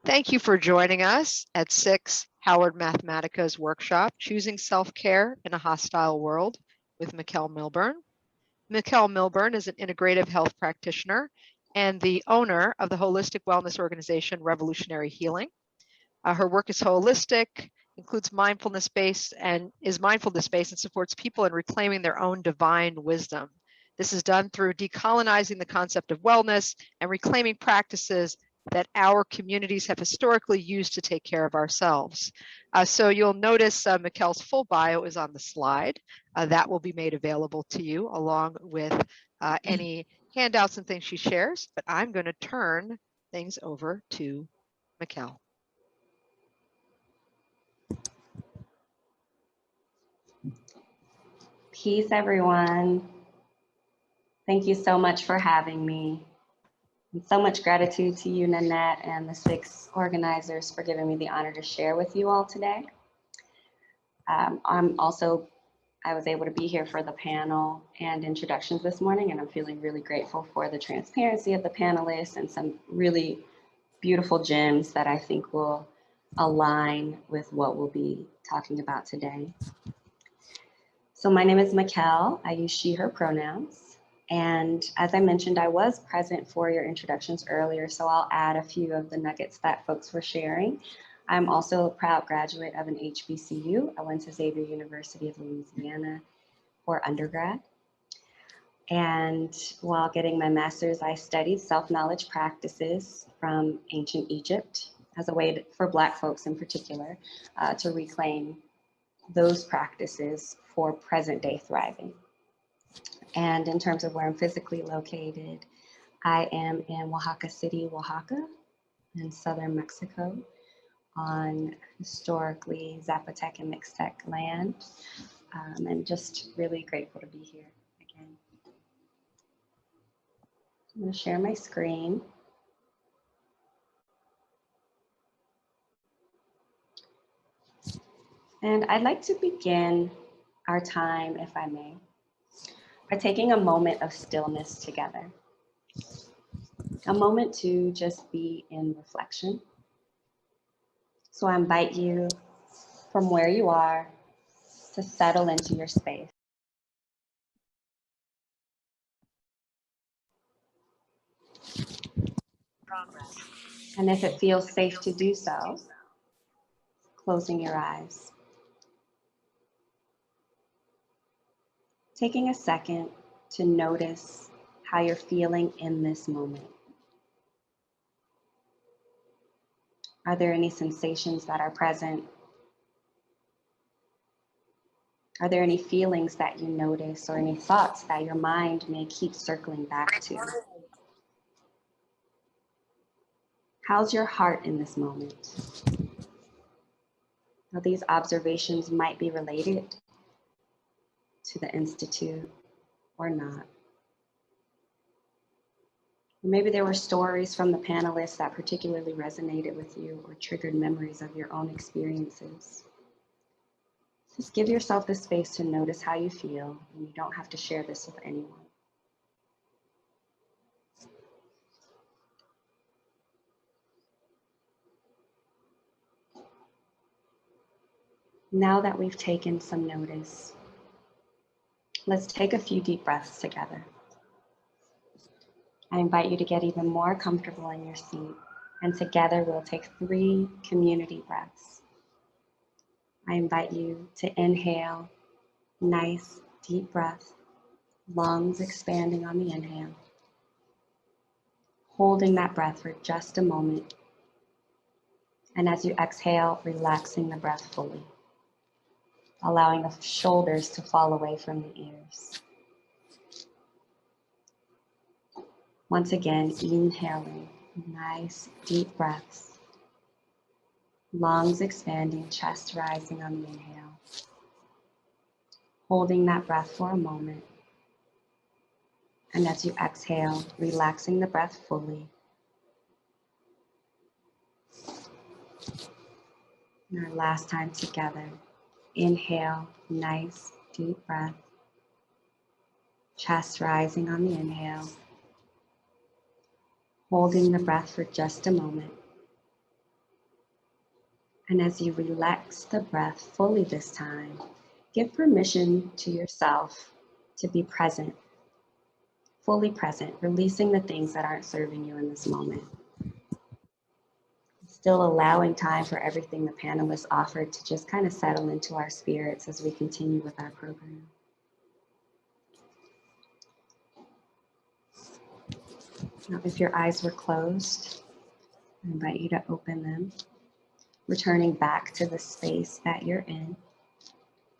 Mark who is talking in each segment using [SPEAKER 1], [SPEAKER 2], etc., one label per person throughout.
[SPEAKER 1] Thank you for joining us at SICSS-Howard Mathematica's workshop, Choosing Self-Care in a Hostile World with Meckell Milburn. Meckell Milburn is an integrative health practitioner and the owner of the holistic wellness organization, Revolutionary Healing. Her work is holistic, includes mindfulness-based and supports people in reclaiming their own divine wisdom. This is done through decolonizing the concept of wellness and reclaiming practices that our communities have historically used to take care of ourselves. So you'll notice Meckell's full bio is on the slide. That will be made available to you along with any handouts and things she shares, but I'm going to turn things over to Meckell.
[SPEAKER 2] Peace, everyone. Thank you so much for having me. And so much gratitude to you, Nanette, and the SICSS organizers for giving me the honor to share with you all today. I was able to be here for the panel and introductions this morning, and I'm feeling really grateful for the transparency of the panelists and some really beautiful gems that I think will align with what we'll be talking about today. So my name is Meckell. I use she, her pronouns. And as I mentioned, I was present for your introductions earlier, so I'll add a few of the nuggets that folks were sharing. I'm also a proud graduate of an HBCU. I went to Xavier University of Louisiana for undergrad. And while getting my master's, I studied self-knowledge practices from ancient Egypt as a way for Black folks in particular to reclaim those practices for present day thriving. And in terms of where I'm physically located, I am in Oaxaca City, Oaxaca, in southern Mexico, on historically Zapotec and Mixtec land. And just really grateful to be here again. I'm going to share my screen. And I'd like to begin our time, if I may, by taking a moment of stillness together. A moment to just be in reflection. So I invite you from where you are to settle into your space. And if it feels safe to do so, closing your eyes. Taking a second to notice how you're feeling in this moment. Are there any sensations that are present? Are there any feelings that you notice or any thoughts that your mind may keep circling back to? How's your heart in this moment? Now, these observations might be related to the Institute or not. Maybe there were stories from the panelists that particularly resonated with you or triggered memories of your own experiences. Just give yourself the space to notice how you feel, and you don't have to share this with anyone. Now that we've taken some notice, let's take a few deep breaths together. I invite you to get even more comfortable in your seat, and together we'll take 3 community breaths. I invite you to inhale, nice deep breath, lungs expanding on the inhale. Holding that breath for just a moment. And as you exhale, relaxing the breath fully, allowing the shoulders to fall away from the ears. Once again, inhaling, nice deep breaths. Lungs expanding, chest rising on the inhale. Holding that breath for a moment. And as you exhale, relaxing the breath fully. And our last time together, inhale, nice deep breath. Chest rising on the inhale. Holding the breath for just a moment. And as you relax the breath fully this time, give permission to yourself to be present, fully present, releasing the things that aren't serving you in this moment. Still allowing time for everything the panelists offered to just kind of settle into our spirits as we continue with our program. Now, if your eyes were closed, I invite you to open them, returning back to the space that you're in,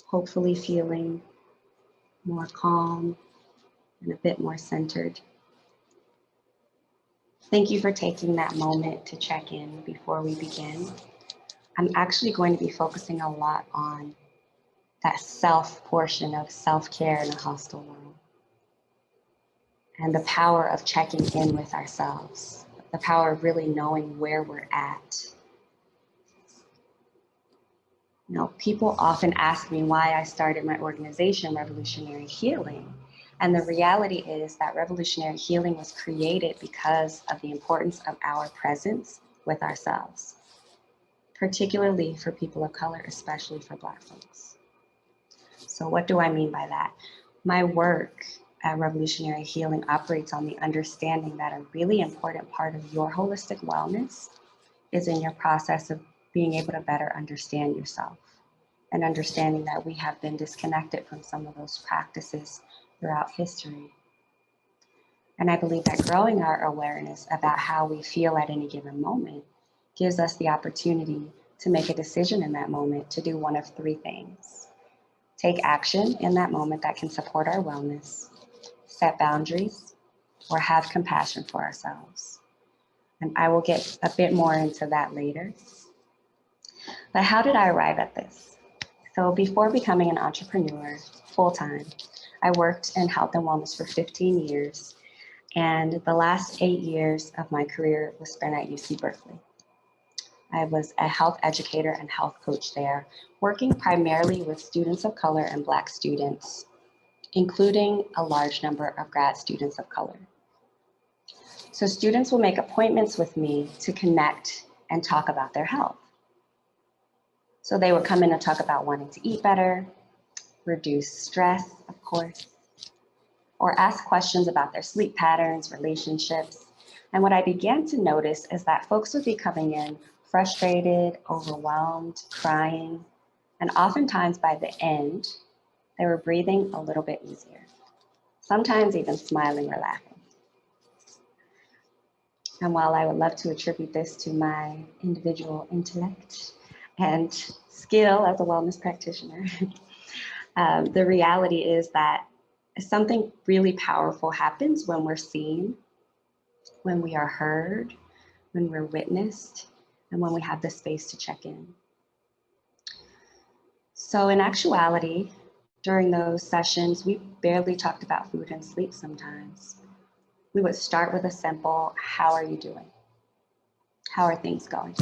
[SPEAKER 2] hopefully feeling more calm and a bit more centered. Thank you for taking that moment to check in before we begin. I'm actually going to be focusing a lot on that self portion of self-care in a hostile world and the power of checking in with ourselves, the power of really knowing where we're at. You know, people often ask me why I started my organization, Revolutionary Healing. And the reality is that Revolutionary Healing was created because of the importance of our presence with ourselves, particularly for people of color, especially for Black folks. So what do I mean by that? My work at Revolutionary Healing operates on the understanding that a really important part of your holistic wellness is in your process of being able to better understand yourself and understanding that we have been disconnected from some of those practices throughout history. And I believe that growing our awareness about how we feel at any given moment gives us the opportunity to make a decision in that moment to do one of three things. Take action in that moment that can support our wellness, set boundaries, or have compassion for ourselves. And I will get a bit more into that later. But how did I arrive at this? So before becoming an entrepreneur full-time, I worked in health and wellness for 15 years. And the last 8 years of my career was spent at UC Berkeley. I was a health educator and health coach there, working primarily with students of color and Black students, including a large number of grad students of color. So students will make appointments with me to connect and talk about their health. So they would come in and talk about wanting to eat better, reduce stress, of course, or ask questions about their sleep patterns, relationships. And what I began to notice is that folks would be coming in frustrated, overwhelmed, crying, and oftentimes by the end, they were breathing a little bit easier, sometimes even smiling or laughing. And while I would love to attribute this to my individual intellect and skill as a wellness practitioner, the reality is that something really powerful happens when we're seen, when we are heard, when we're witnessed, and when we have the space to check in. So in actuality, during those sessions, we barely talked about food and sleep sometimes. We would start with a simple, how are you doing? How are things going?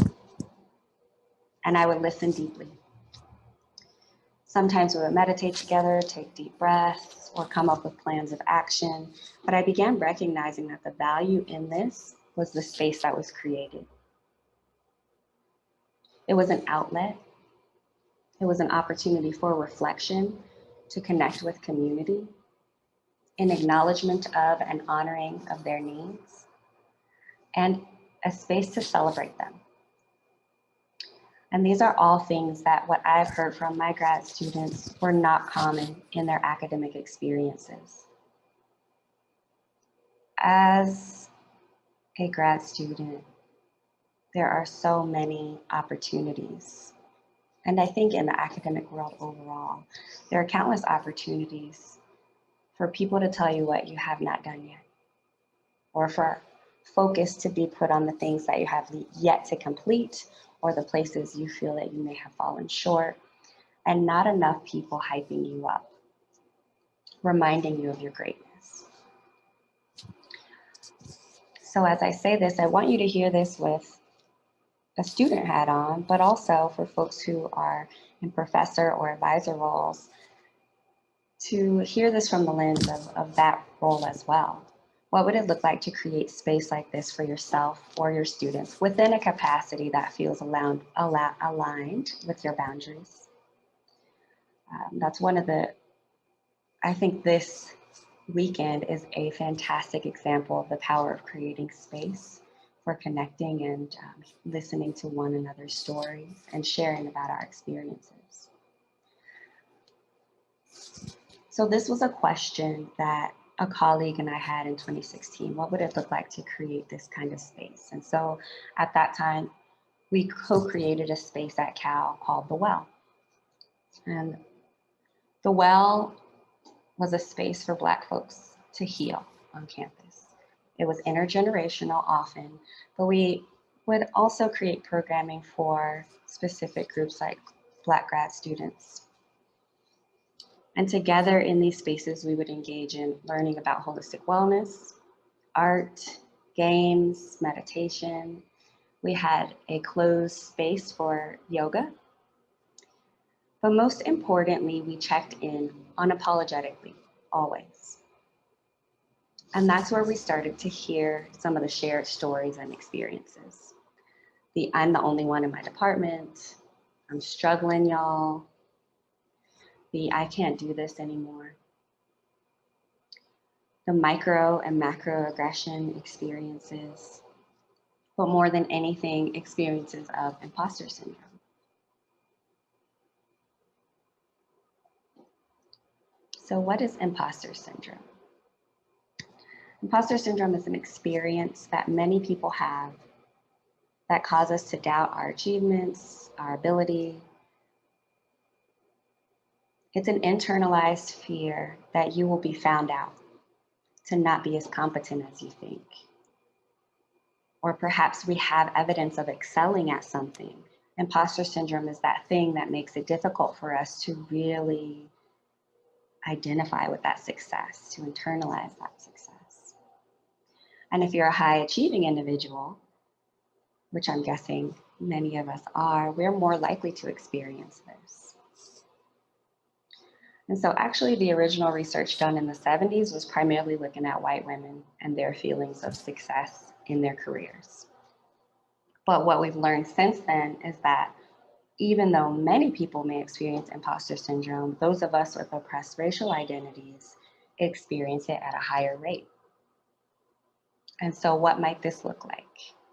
[SPEAKER 2] And I would listen deeply. Sometimes we would meditate together, take deep breaths, or come up with plans of action. But I began recognizing that the value in this was the space that was created. It was an outlet. It was an opportunity for reflection, to connect with community, an acknowledgement of and honoring of their needs, and a space to celebrate them. And these are all things that what I've heard from my grad students were not common in their academic experiences. As a grad student, there are so many opportunities. And I think in the academic world overall, there are countless opportunities for people to tell you what you have not done yet, or for focus to be put on the things that you have yet to complete, or the places you feel that you may have fallen short, and not enough people hyping you up, reminding you of your greatness. So as I say this, I want you to hear this with a student hat on, but also for folks who are in professor or advisor roles, to hear this from the lens of that role as well. What would it look like to create space like this for yourself or your students within a capacity that feels aligned with your boundaries? That's one of the, I think this weekend is a fantastic example of the power of creating space for connecting and listening to one another's stories and sharing about our experiences. So this was a question that a colleague and I had in 2016. What would it look like to create this kind of space? And so at that time, we co-created a space at Cal called The Well. And The Well was a space for Black folks to heal on campus. It was intergenerational often, but we would also create programming for specific groups like Black grad students. And together in these spaces, we would engage in learning about holistic wellness, art, games, meditation. We had a closed space for yoga. But most importantly, we checked in unapologetically, always. And that's where we started to hear some of the shared stories and experiences. I'm the only one in my department. I'm struggling, y'all. I can't do this anymore. The micro and macroaggression experiences, but more than anything, experiences of imposter syndrome. So what is imposter syndrome? Imposter syndrome is an experience that many people have that cause us to doubt our achievements, our ability. It's an internalized fear that you will be found out, to not be as competent as you think. Or perhaps we have evidence of excelling at something. Imposter syndrome is that thing that makes it difficult for us to really identify with that success, to internalize that success. And if you're a high achieving individual, which I'm guessing many of us are, we're more likely to experience this. And so actually the original research done in the 70s was primarily looking at white women and their feelings of success in their careers. But what we've learned since then is that even though many people may experience imposter syndrome, those of us with oppressed racial identities experience it at a higher rate. And so what might this look like?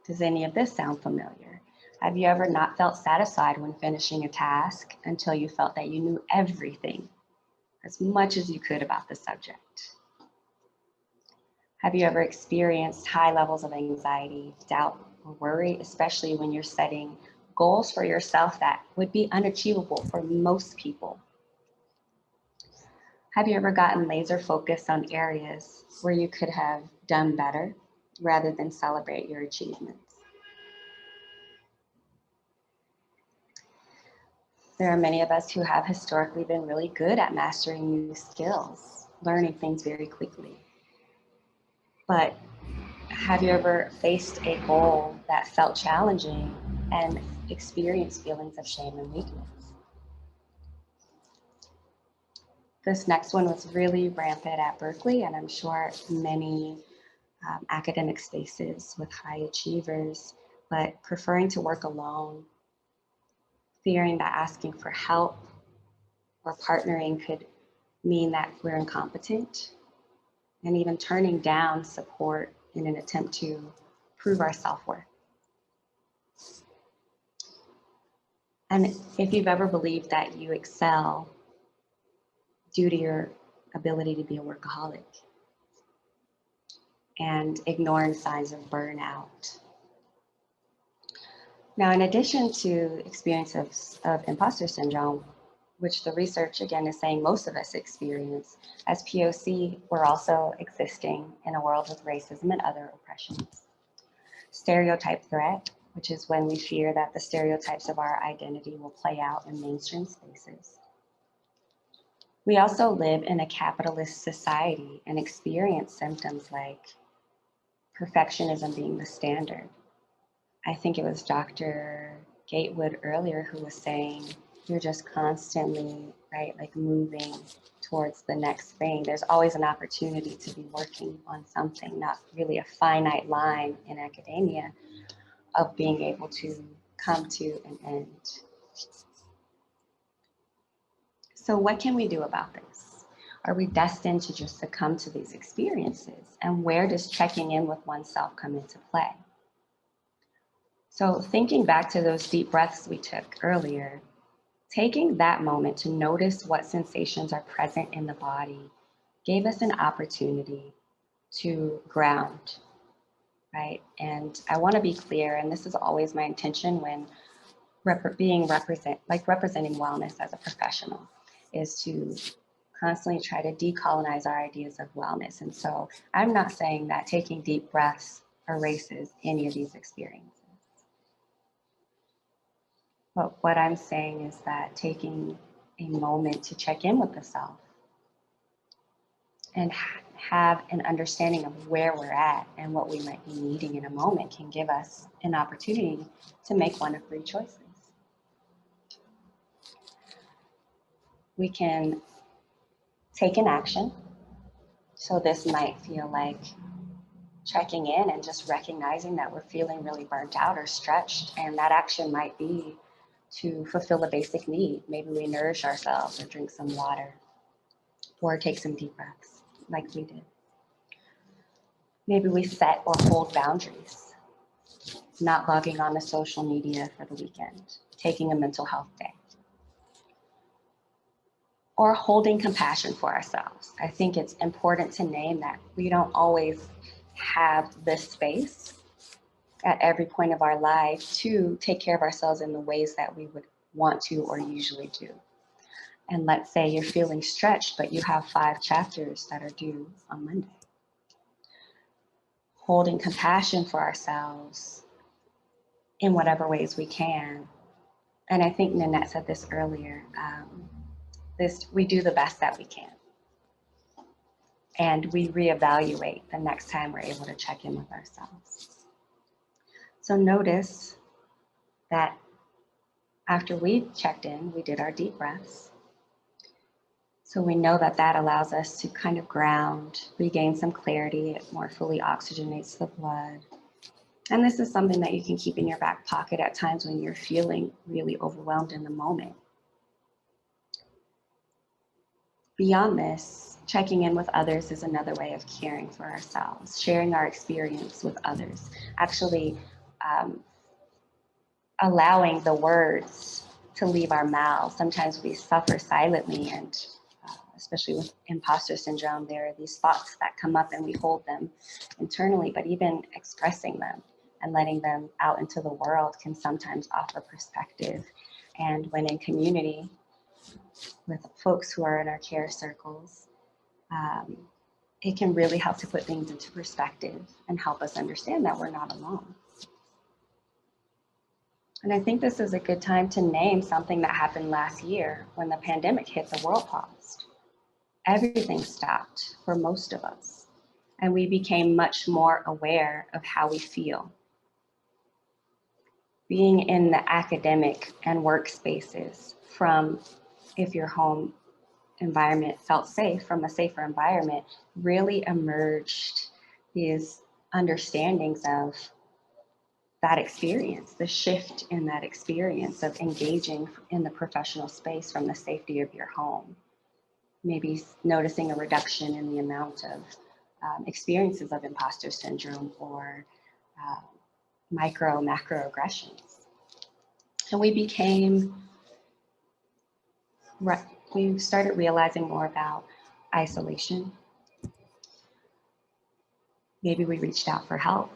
[SPEAKER 2] Does any of this sound familiar? Have you ever not felt satisfied when finishing a task until you felt that you knew everything, as much as you could about the subject? Have you ever experienced high levels of anxiety, doubt, or worry, especially when you're setting goals for yourself that would be unachievable for most people? Have you ever gotten laser focused on areas where you could have done better rather than celebrate your achievements? There are many of us who have historically been really good at mastering new skills, learning things very quickly. But have you ever faced a goal that felt challenging and experienced feelings of shame and weakness? This next one was really rampant at Berkeley, and I'm sure many academic spaces with high achievers, but preferring to work alone, fearing that asking for help or partnering could mean that we're incompetent, and even turning down support in an attempt to prove our self-worth. And if you've ever believed that you excel due to your ability to be a workaholic and ignoring signs of burnout. Now, in addition to experiences of imposter syndrome, which the research again is saying most of us experience, as POC, we're also existing in a world with racism and other oppressions. Stereotype threat, which is when we fear that the stereotypes of our identity will play out in mainstream spaces. We also live in a capitalist society and experience symptoms like perfectionism being the standard. I think it was Dr. Gatewood earlier who was saying, you're just constantly, right, like moving towards the next thing. There's always an opportunity to be working on something, not really a finite line in academia of being able to come to an end. So what can we do about this? Are we destined to just succumb to these experiences? And where does checking in with oneself come into play? So thinking back to those deep breaths we took earlier, taking that moment to notice what sensations are present in the body gave us an opportunity to ground, right? And I want to be clear, and this is always my intention when representing wellness as a professional, is to constantly try to decolonize our ideas of wellness. And so I'm not saying that taking deep breaths erases any of these experiences. But what I'm saying is that taking a moment to check in with the self and have an understanding of where we're at and what we might be needing in a moment can give us an opportunity to make one of three choices. We can take an action. So this might feel like checking in and just recognizing that we're feeling really burnt out or stretched. And that action might be to fulfill a basic need. Maybe we nourish ourselves or drink some water or take some deep breaths like we did. Maybe we set or hold boundaries, not logging on to social media for the weekend, taking a mental health day, or holding compassion for ourselves. I think it's important to name that we don't always have this space at every point of our life to take care of ourselves in the ways that we would want to or usually do. And let's say you're feeling stretched, but you have 5 chapters that are due on Monday. Holding compassion for ourselves in whatever ways we can. And I think Nanette said this earlier, we do the best that we can. And we reevaluate the next time we're able to check in with ourselves. So notice that after we checked in, we did our deep breaths. So we know that that allows us to kind of ground, regain some clarity. It more fully oxygenates the blood. And this is something that you can keep in your back pocket at times when you're feeling really overwhelmed in the moment. Beyond this, checking in with others is another way of caring for ourselves, sharing our experience with others, actually allowing the words to leave our mouths. Sometimes we suffer silently, and especially with imposter syndrome, there are these thoughts that come up and we hold them internally, but even expressing them and letting them out into the world can sometimes offer perspective. And when in community with folks who are in our care circles, it can really help to put things into perspective and help us understand that we're not alone. And I think this is a good time to name something that happened last year when the pandemic hit. The world paused. Everything stopped for most of us. And we became much more aware of how we feel. Being in the academic and workspaces, from if your home environment felt safe, from a safer environment, really emerged these understandings of that experience, the shift in that experience of engaging in the professional space from the safety of your home. Maybe noticing a reduction in the amount of experiences of imposter syndrome or macroaggressions. And we started realizing more about isolation. Maybe we reached out for help.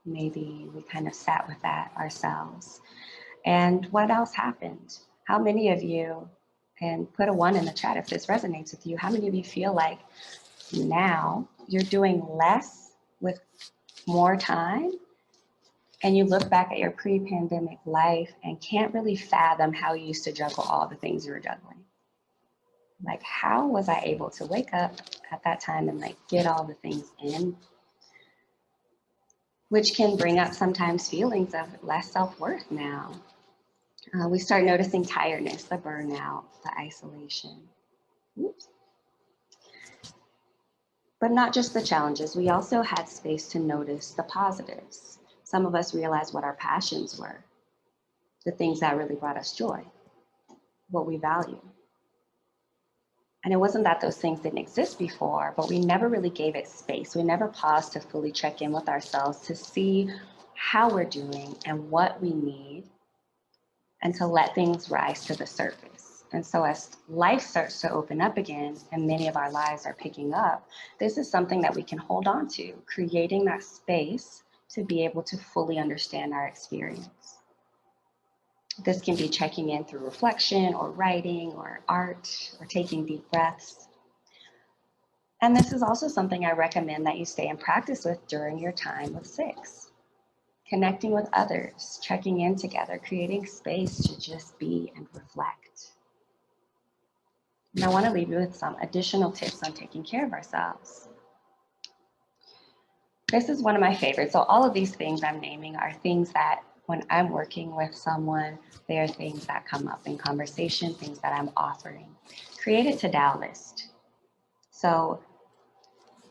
[SPEAKER 2] Maybe we kind of sat with that ourselves. And what else happened? How many of you, and put a 1 in the chat if this resonates with you, how many of you feel like now you're doing less with more time, and you look back at your pre-pandemic life and can't really fathom how you used to juggle all the things you were juggling? Like, how was I able to wake up at that time and like get all the things in? Which can bring up sometimes feelings of less self-worth now. We start noticing tiredness, the burnout, the isolation. Oops, But not just the challenges, we also had space to notice the positives. Some of us realized what our passions were, the things that really brought us joy, what we value. And it wasn't that those things didn't exist before, but we never really gave it space. We never paused to fully check in with ourselves to see how we're doing and what we need, and to let things rise to the surface. And so as life starts to open up again and many of our lives are picking up, this is something that we can hold on to, creating that space to be able to fully understand our experience. This can be checking in through reflection or writing or art or taking deep breaths. And this is also something I recommend that you stay in practice with during your time with SICSS. Connecting with others, checking in together, creating space to just be and reflect. And I want to leave you with some additional tips on taking care of ourselves. This is one of my favorites. So all of these things I'm naming are things that when I'm working with someone, they are things that come up in conversation, things that I'm offering. Create a to-do list. So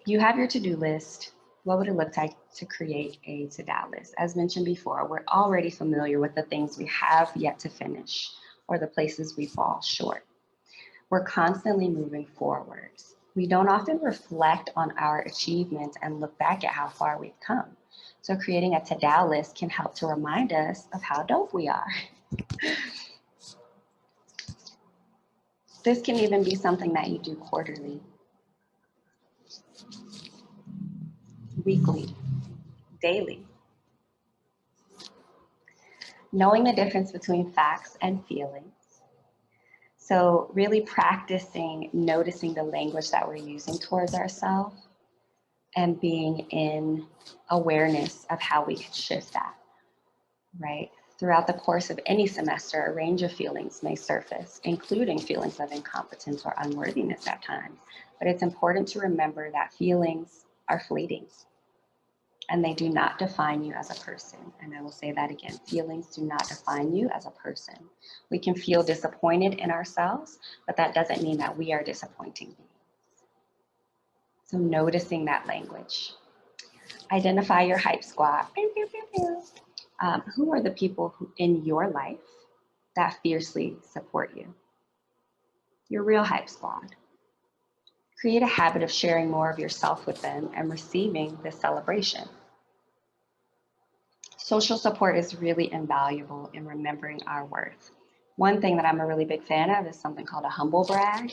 [SPEAKER 2] you have your to-do list. What would it look like to create a to-do list? As mentioned before, we're already familiar with the things we have yet to finish or the places we fall short. We're constantly moving forward. We don't often reflect on our achievements and look back at how far we've come. So creating a to-do list can help to remind us of how dope we are. This can even be something that you do quarterly, weekly, daily. Knowing the difference between facts and feelings. So really practicing noticing the language that we're using towards ourselves and being in awareness of how we can shift that, right? Throughout the course of any semester, a range of feelings may surface, including feelings of incompetence or unworthiness at times. But it's important to remember that feelings are fleeting and they do not define you as a person. And I will say that again, feelings do not define you as a person. We can feel disappointed in ourselves, but that doesn't mean that we are disappointing beings. So noticing that language. Identify your hype squad. Who are the people in your life that fiercely support you? Your real hype squad. Create a habit of sharing more of yourself with them and receiving this celebration. Social support is really invaluable in remembering our worth. One thing that I'm a really big fan of is something called a humble brag,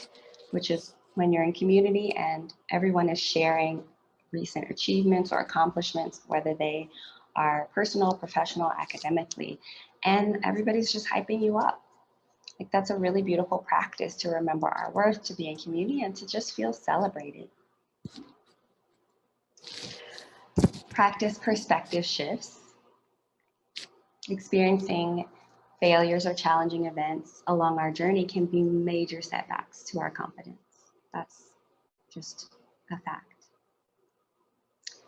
[SPEAKER 2] which is when you're in community and everyone is sharing recent achievements or accomplishments, whether they are personal, professional, academically, and everybody's just hyping you up. Like that's a really beautiful practice to remember our worth, to be in community, and to just feel celebrated. Practice perspective shifts. Experiencing failures or challenging events along our journey can be major setbacks to our confidence. That's just a fact.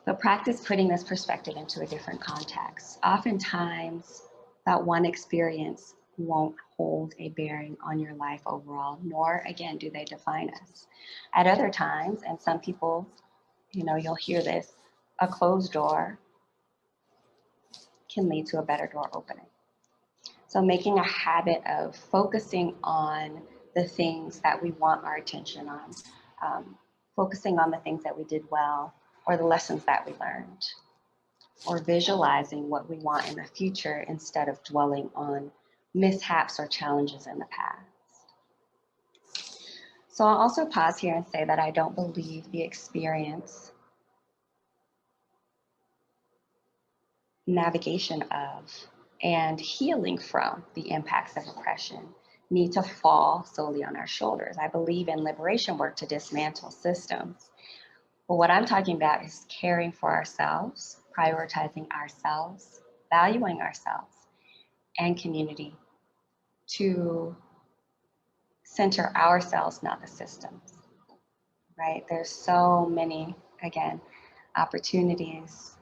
[SPEAKER 2] But practice putting this perspective into a different context. Oftentimes, that one experience won't hold a bearing on your life overall, nor again do they define us. At other times, and some people, you'll hear this, a closed door can lead to a better door opening. So making a habit of focusing on the things that we want our attention on, focusing on the things that we did well or the lessons that we learned, or visualizing what we want in the future instead of dwelling on mishaps or challenges in the past. So I'll also pause here and say that I don't believe the experience, navigation of, and healing from the impacts of oppression need to fall solely on our shoulders. I believe in liberation work to dismantle systems. But what I'm talking about is caring for ourselves, prioritizing ourselves, valuing ourselves, and community to center ourselves, not the systems, right? There's so many, again, opportunities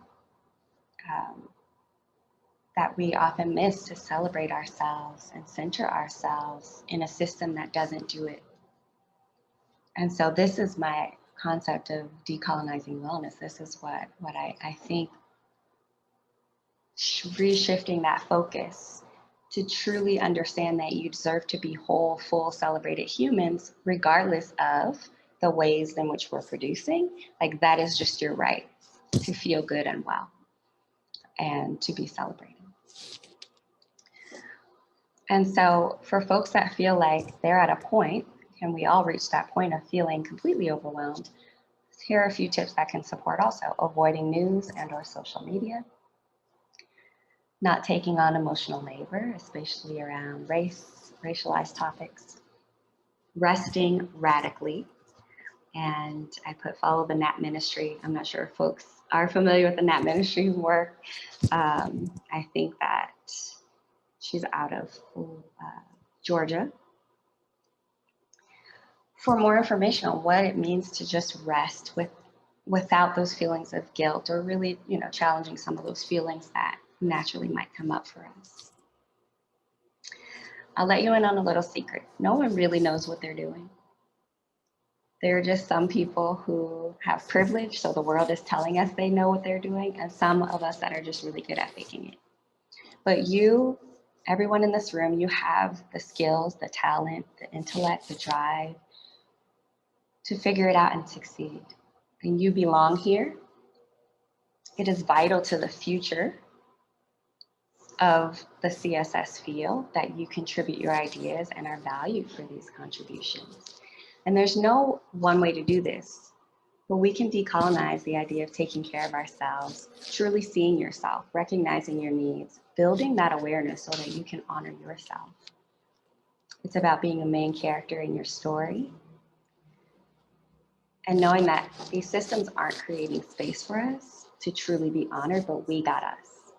[SPEAKER 2] that we often miss to celebrate ourselves and center ourselves in a system that doesn't do it. And so this is my concept of decolonizing wellness, this is what I think, reshifting that focus to truly understand that you deserve to be whole, full, celebrated humans, regardless of the ways in which we're producing. Like, that is just your right to feel good and well and to be celebrated. And so for folks that feel like they're at a point, and we all reach that point of feeling completely overwhelmed, here are a few tips that can support also: avoiding news and or social media, not taking on emotional labor, especially around race, racialized topics, resting radically. And I follow the Nat Ministry. I'm not sure if folks are familiar with the Nat Ministry's work. I think that she's out of Georgia. For more information on what it means to just rest without those feelings of guilt, or really, challenging some of those feelings that naturally might come up for us. I'll let you in on a little secret. No one really knows what they're doing. There are just some people who have privilege, so the world is telling us they know what they're doing, and some of us that are just really good at faking it. But you, everyone in this room, you have the skills, the talent, the intellect, the drive to figure it out and succeed. And you belong here. It is vital to the future of the CSS field that you contribute your ideas and are valued for these contributions. And there's no one way to do this, but we can decolonize the idea of taking care of ourselves, truly seeing yourself, recognizing your needs, building that awareness so that you can honor yourself. It's about being a main character in your story and knowing that these systems aren't creating space for us to truly be honored, but we got us,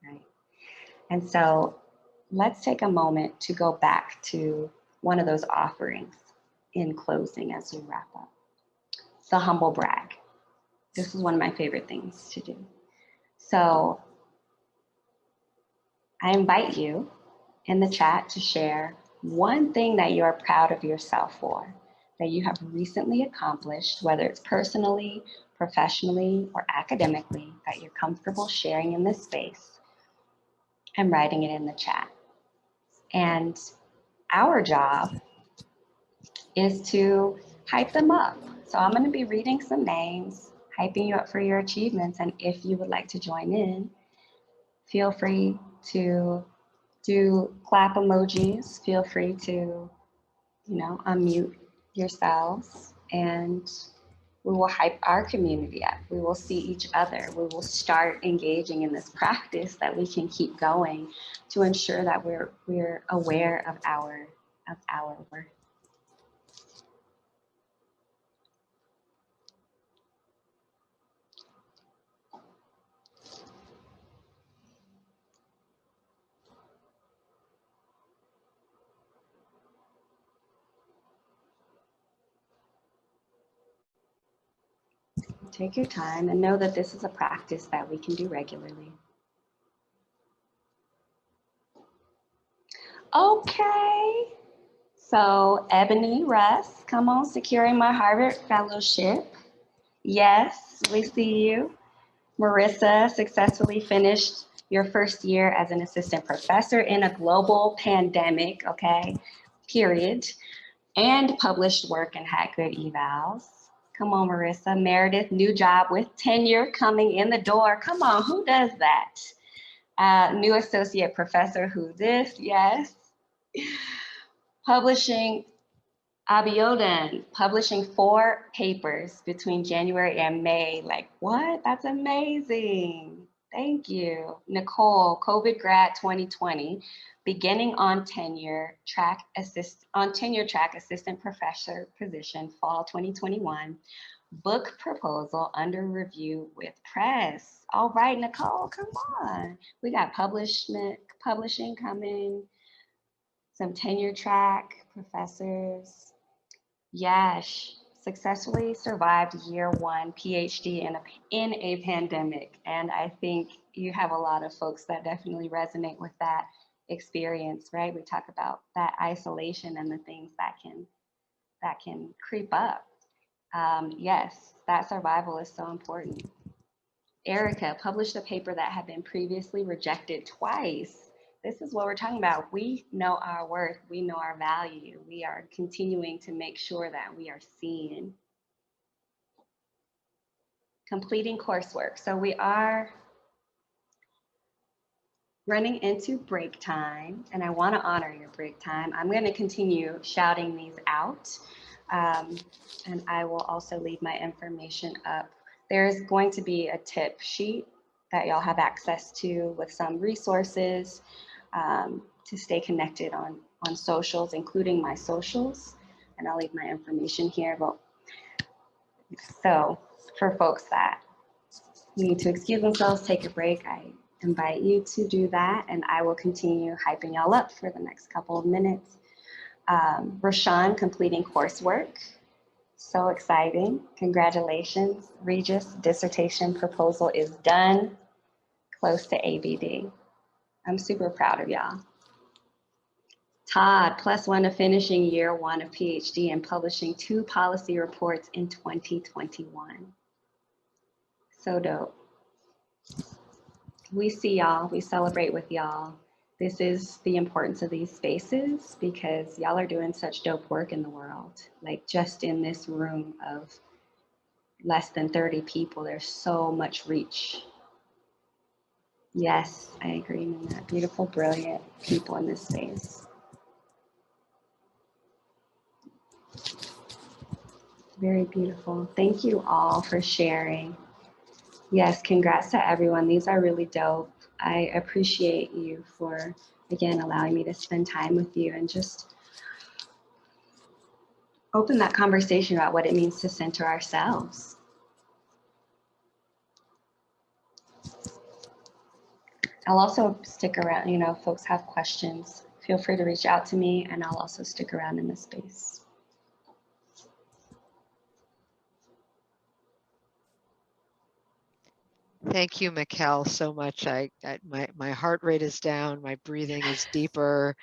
[SPEAKER 2] right? And so let's take a moment to go back to one of those offerings in closing as we wrap up. The humble brag. This is one of my favorite things to do. So I invite you in the chat to share one thing that you are proud of yourself for, that you have recently accomplished, whether it's personally, professionally, or academically, that you're comfortable sharing in this space, and writing it in the chat. And our job is to hype them up. So I'm going to be reading some names, hyping you up for your achievements. And if you would like to join in, feel free to do clap emojis. Feel free to, unmute yourselves, and we will hype our community up. We will see each other. We will start engaging in this practice that we can keep going to ensure that we're aware of our worth. Take your time and know that this is a practice that we can do regularly. Okay, so Ebony Russ, come on, securing my Harvard Fellowship. Yes, we see you. Marissa successfully finished your first year as an assistant professor in a global pandemic, okay, period, and published work and had good evals. Come on, Marissa. Meredith, new job with tenure coming in the door. Come on, who does that? New associate professor, who this? Yes. Publishing, Abiodun, publishing 4 papers between January and May. Like, what? That's amazing. Thank you. Nicole, COVID grad 2020, beginning on tenure track assistant professor position, fall 2021. Book proposal under review with press. All right, Nicole, come on. We got publishing coming, some tenure track professors. Yash successfully survived year 1 PhD in a pandemic. And I think you have a lot of folks that definitely resonate with that experience, right? We talk about that isolation and the things that can creep up. Yes, that survival is so important. Erica published a paper that had been previously rejected twice. This is what we're talking about. We know our worth. We know our value. We are continuing to make sure that we are seen. Completing coursework. So we are running into break time, and I want to honor your break time. I'm going to continue shouting these out, and I will also leave my information up. There's going to be a tip sheet that y'all have access to with some resources to stay connected on socials, including my socials, and I'll leave my information here. But so for folks that need to excuse themselves, take a break, I invite you to do that, and I will continue hyping y'all up for the next couple of minutes. Rashawn completing coursework. So exciting. Congratulations. Regis dissertation proposal is done. Close to ABD. I'm super proud of y'all. Todd, +1 to finishing year 1 of PhD and publishing 2 policy reports in 2021. So dope. We see y'all, we celebrate with y'all. This is the importance of these spaces because y'all are doing such dope work in the world. Like just in this room of less than 30 people, there's so much reach. Yes, I agree, Nina. Beautiful, brilliant people in this space. Very beautiful. Thank you all for sharing. Yes, congrats to everyone. These are really dope. I appreciate you for, again, allowing me to spend time with you and just open that conversation about what it means to center ourselves. I'll also stick around, you know, if folks have questions, feel free to reach out to me and I'll also stick around in this space.
[SPEAKER 1] Thank you, Meckell, so much. My heart rate is down, my breathing is deeper.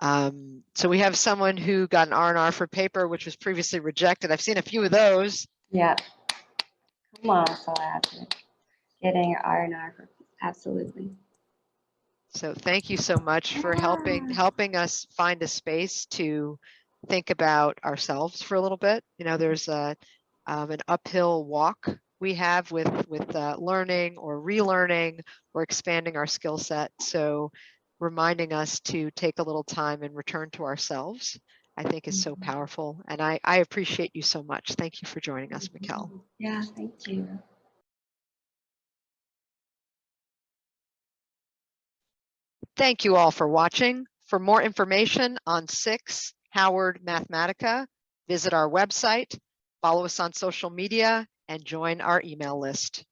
[SPEAKER 1] So we have someone who got an R&R for paper, which was previously rejected. I've seen a few of those.
[SPEAKER 2] Yeah. Come on, so getting an R&R for, absolutely.
[SPEAKER 1] So thank you so much for helping us find a space to think about ourselves for a little bit. You know, there's an uphill walk we have with learning or relearning or expanding our skill set. So reminding us to take a little time and return to ourselves, I think is so powerful. And I appreciate you so much. Thank you for joining us, Meckell.
[SPEAKER 2] Yeah, thank you.
[SPEAKER 1] Thank you all for watching. For more information on SICSS-Howard Mathematica, visit our website, follow us on social media, and join our email list.